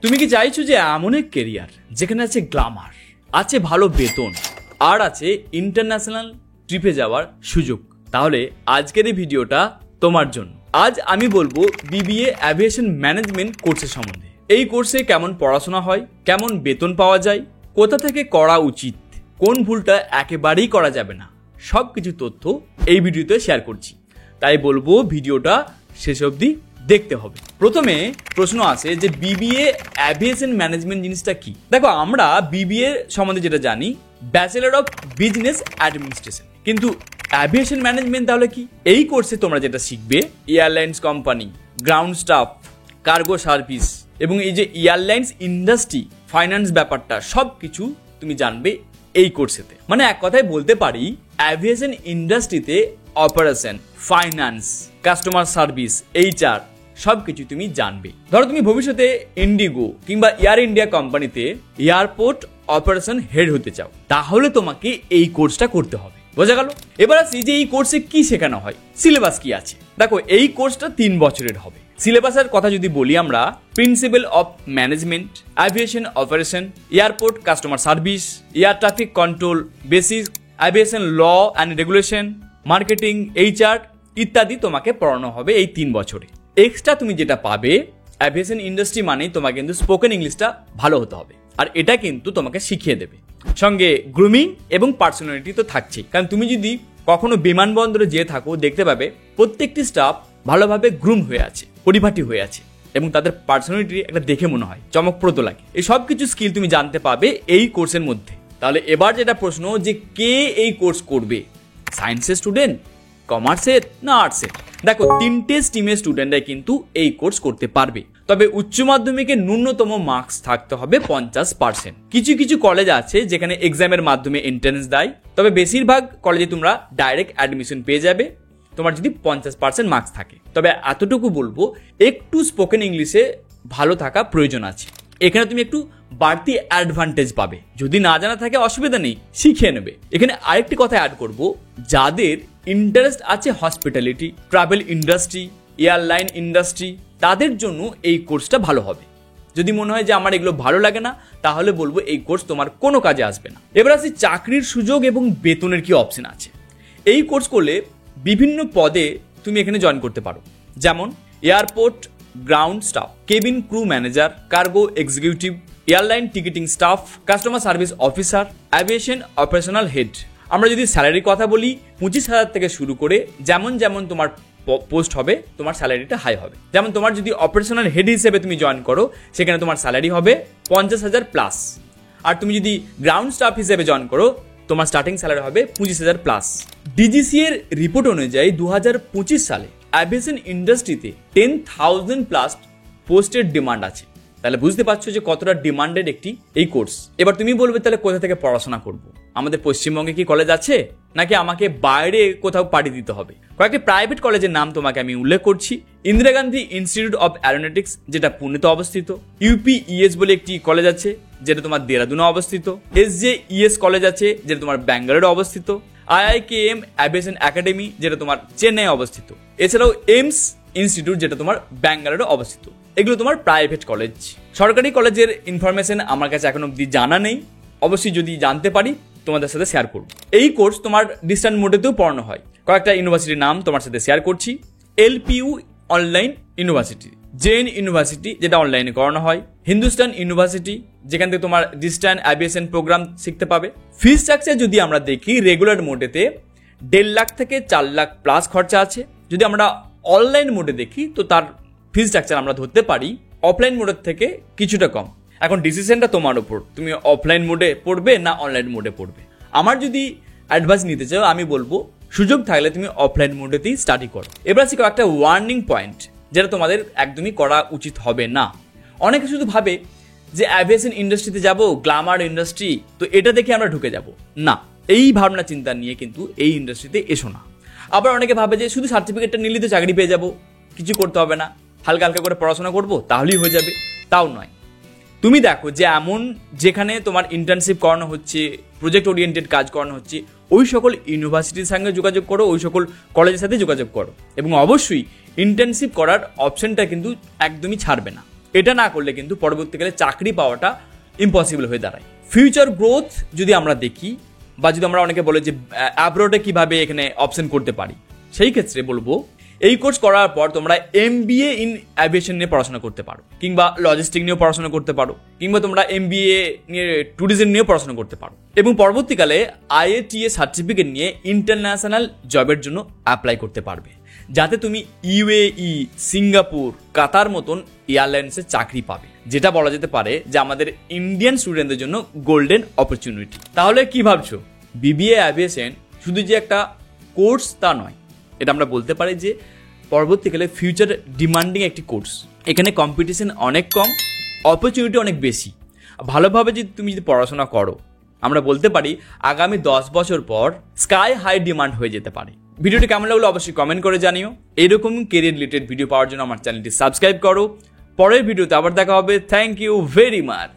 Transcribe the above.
তুমি কি চাইছো যে এমন এক কেরিয়ার যেখানে আছে গ্ল্যামার, আছে ভালো বেতন আর আছে ইন্টারন্যাশনাল ট্রিপে যাওয়ার সুযোগ? তাহলে আজকের এই ভিডিওটা তোমার জন্য। আজ আমি বলবো বিবিএ অ্যাভিয়েশন ম্যানেজমেন্ট কোর্সের সম্বন্ধে। এই কোর্সে কেমন পড়াশোনা হয়, কেমন বেতন পাওয়া যায়, কোথা থেকে করা উচিত, কোন ভুলটা একেবারেই করা যাবে না, সবকিছু তথ্য এই ভিডিওতে শেয়ার করছি। তাই বলবো ভিডিওটা শেষ অবধি দেখতে হবে। প্রথমে প্রশ্ন আসে যে বিবিএ অ্যাভিয়েশন ম্যানেজমেন্ট জিনিসটা কি? দেখো, আমরা বিবিএ সম্বন্ধে যেটা জানি ব্যাচেলর অফ বিজনেস অ্যাডমিনিস্ট্রেশন, কিন্তু অ্যাভিয়েশন ম্যানেজমেন্ট তাহলে কি? এই কোর্সে তোমরা যেটা শিখবে airlines company, ground staff, cargo service এবং এই যে এয়ারলাইন্স ইন্ডাস্ট্রি, ফাইন্যান্স ব্যাপারটা সব কিছু তুমি জানবে এই কোর্সেতে। মানে এক কথায় বলতে পারি অ্যাভিয়েশন ইন্ডাস্ট্রিতে operation, finance, customer service, HR সবকিছু তুমি জানবে। ধরো তুমি ভবিষ্যতে ইন্ডিগো কিংবা এয়ার ইন্ডিয়া কোম্পানিতে এয়ারপোর্ট অপারেশন হেড হতে চাও, তাহলে তোমাকে এই কোর্সটা করতে হবে। বোঝা গেল? এবার আসি যে এই কোর্সে কি শেখানো হয়, সিলেবাস কি আছে। দেখো, এই কোর্সটা 3 বছরের হবে। সিলেবাসের কথা যদি বলি আমরা, principal of management, aviation operation, airport customer service, air traffic control, basic aviation law and regulation, marketing, HR ইত্যাদি তোমাকে পড়ানো হবে এই 3 বছরে। এক্সট্রা তুমি যেটা পাবে, অ্যাভিয়েশন ইন্ডাস্ট্রি মানেই তোমাকে কিন্তু স্পোকেন ইংলিশটা ভালো হতে হবে, আর এটা কিন্তু তোমাকে শিখিয়ে দেবে। সঙ্গে গ্রুমিং এবং পার্সোনালিটি তো থাকছেই, কারণ তুমি যদি কখনো বিমানবন্দরে যেয়ে থাকো দেখতে পাবে প্রত্যেকটি স্টাফ ভালোভাবে গ্রুম হয়ে আছে, পরিপাটি হয়ে আছে এবং তাদের পার্সোনালিটি একটা দেখে মনে হয় চমকপ্রদ লাগে। এই সব কিছু স্কিল তুমি জানতে পাবে এই কোর্সের মধ্যে। তাহলে এবার যেটা প্রশ্ন যে কে এই কোর্স করবে, সায়েন্সের স্টুডেন্ট, কমার্সের না আর্টসের? দেখো, 3টে স্ট্রিমের স্টুডেন্টরা কিন্তু এই কোর্স করতে পারবে, তবে উচ্চ মাধ্যমিকে ন্যূনতম মার্কস থাকতে হবে 50%। কিছু কিছু কলেজ আছে যেখানে এক্সামের মাধ্যমে এন্ট্রান্স দেয়, তবে বেশিরভাগ কলেজে তোমরা ডাইরেক্ট অ্যাডমিশন পেয়ে যাবে তোমার যদি 50% মার্কস থাকে। তবে এতটুকু বলবো, একটু স্পোকেন ইংলিশে ভালো থাকা প্রয়োজন আছে। এখানে তুমি একটু বাড়তি অ্যাডভান্টেজ পাবে। যদি না জানা থাকে অসুবিধা নেই, শিখে নেবে। এখানে আরেকটি কথা অ্যাড করব, যাদের ইন্টারেস্ট আছে hospitality, travel industry, airline industry, তাদের জন্য এই কোর্সটা ভালো হবে। যদি মনে হয় যে আমার এগুলো ভালো লাগে না, তাহলে বলবো এই কোর্স তোমার কোনো কাজে আসবে না। এবার আসি চাকরির সুযোগ এবং বেতনের কি অপশন আছে। এই কোর্স করলে বিভিন্ন পদে তুমি এখানে জয়েন করতে পারো, যেমন airport ground staff, cabin crew manager, cargo executive, airline ticketing staff, customer service officer, aviation operational head. আমরা যদি স্যালারির কথা বলি, 25,000 থেকে শুরু করে যেমন যেমন তোমার পোস্ট হবে তোমার স্যালারিটা হাই হবে। যেমন তোমার যদি অপারেশনাল হেড হিসেবে তুমি জয়েন করো, সেখানে তোমার স্যালারি হবে 50,000 প্লাস। আর তুমি যদি গ্রাউন্ড স্টাফ হিসেবে জয়েন করো, তোমার স্টার্টিং স্যালারি হবে 25,000 প্লাস। ডিজিসি এর রিপোর্ট অনুযায়ী 2025 সালে অ্যাভিয়েশন ইন্ডাস্ট্রিতে 10,000 প্লাস পোস্টের ডিমান্ড আছে। তাহলে বুঝতে পারছো যে কতটা ডিমান্ডেড একটি এই কোর্স। এবার তুমি বলবে তাহলে কোথা থেকে পড়াশোনা করব? আমাদের পশ্চিমবঙ্গে কি কলেজ আছে, নাকি আমাকে বাইরে কোথাও পাঠিয়ে দিতে হবে? কয়েকটি প্রাইভেট কলেজের নাম তোমাকে আমি উল্লেখ করছি। Indira Gandhi institute of Aeronautics, যেটা পুনেতে অবস্থিত। ইউপিইএস বলে একটি কলেজ আছে, যেটা তোমার দেরাদুনে অবস্থিত। SJES কলেজ আছে, যেটা তোমার ব্যাঙ্গালোরে অবস্থিত। IIKM অ্যাভিয়েশন একাডেমি, যেটা তোমার চেন্নাই অবস্থিত। এছাড়াও এইমস ইনস্টিটিউট, যেটা তোমার ব্যাঙ্গালোরে অবস্থিত। এগুলো তোমার প্রাইভেট কলেজ। সরকারি কলেজের ইনফরমেশন আমার কাছে এখন অব্দি জানা নেই, অবশ্যই যদি জানতে পারি তোমাদের সাথে শেয়ার করব। এই কোর্স তোমার ডিস্ট্যান্স মোডেতেও পড়ানো হয়। কয়েকটা ইউনিভার্সিটির নাম তোমার সাথে শেয়ার করছি। LPU online university, JN university, যেটা অনলাইনে করানো হয়। হিন্দুস্তান ইউনিভার্সিটি, যেখান থেকে তোমার ডিস্ট্যান্স অ্যাভিয়েশন প্রোগ্রাম শিখতে পাবে। ফি স্ট্রাকচার যদি আমরা দেখি, রেগুলার মোডেতে 1.5 লাখ থেকে 4 লাখ প্লাস খরচা আছে। যদি আমরা অনলাইন মোডে দেখি, তো তার ফি স্ট্রাকচার আমরা ধরতে পারি অফলাইন মোডের থেকে কিছুটা কম। এখন ডিসিশনটা তোমার উপর, তুমি অফলাইন মোডে পড়বে না অনলাইন মোডে পড়বে। আমার যদি অ্যাডভাইস নিতে চাও, আমি বলবো সুযোগ থাকলে তুমি অফলাইন মোডেতেই স্টাডি করো। এবার আসি কয়েকটা ওয়ার্নিং পয়েন্ট, যেটা তোমাদের একদমই করা উচিত হবে না। অনেকে শুধু ভাবে যে অ্যাভিয়েশন ইন্ডাস্ট্রিতে যাব, গ্ল্যামার ইন্ডাস্ট্রি, তো এটা দেখে আমরা ঢুকে যাব। না, এই ভাবনা চিন্তা নিয়ে কিন্তু এই ইন্ডাস্ট্রিতে এসো না। আবার অনেকে ভাবে যে শুধু সার্টিফিকেটটা নিলেই তো চাকরি পেয়ে যাব, কিছু করতে হবে না, হালকা হালকা করে পড়াশোনা করবো তাহলেই হয়ে যাবে। তাও নয়। তুমি দেখো যে এমন যেখানে তোমার ইন্টার্নশিপ করানো হচ্ছে, প্রজেক্ট ওরিয়েন্টেড কাজ করানো হচ্ছে, ওই সকল ইউনিভার্সিটির সঙ্গে যোগাযোগ করো, ওই সকল কলেজের সাথে যোগাযোগ করো, এবং অবশ্যই ইন্টার্নশিপ করার অপশনটা কিন্তু একদমই ছাড়বে না। এটা না করলে কিন্তু পরবর্তীকালে চাকরি পাওয়াটা ইম্পসিবল হয়ে দাঁড়ায়। ফিউচার গ্রোথ যদি আমরা দেখি, বা যদি আমরা অনেকে বলে যে অ্যাব্রোডে কিভাবে এখানে অপশন করতে পারি, সেই ক্ষেত্রে বলবো এই কোর্স করার পর তোমরা MBA ইন অ্যাভিয়েশন নিয়ে পড়াশোনা করতে পারো, কিংবা লজিস্টিক নিয়েও পড়াশোনা করতে পারো, কিংবা তোমরা MBA নিয়ে ট্যুরিজম নিয়েও পড়াশোনা করতে পারো, এবং পরবর্তীকালে IATA সার্টিফিকেট নিয়ে ইন্টারন্যাশনাল জবের জন্য অ্যাপ্লাই করতে পারবে, যাতে তুমি UAE, সিঙ্গাপুর, কাতার মতন এয়ারলাইন্সে চাকরি পাবে, যেটা বলা যেতে পারে যে আমাদের ইন্ডিয়ান স্টুডেন্টদের জন্য গোল্ডেন অপরচুনিটি। তাহলে কি ভাবছো, BBA অ্যাভিয়েশন শুধু যে একটা কোর্স তা নয়, এটা আমরা বলতে পারি যে পরবর্তীকালে ফিউচার ডিমান্ডিং একটি কোর্স। এখানে কম্পিটিশন অনেক কম, অপরচুনিটি অনেক বেশি। ভালোভাবে যদি তুমি পড়াশোনা করো, আমরা বলতে পারি আগামী 10 বছর পর স্কাই হাই ডিমান্ড হয়ে যেতে পারে। ভিডিওটি কেমন লাগলো অবশ্যই কমেন্ট করে জানিও। এরকম কেরিয়ার রিলেটেড ভিডিও পাওয়ার জন্য আমার চ্যানেলটি সাবস্ক্রাইব করো। পরের ভিডিওতে আবার দেখা হবে। Thank you very much.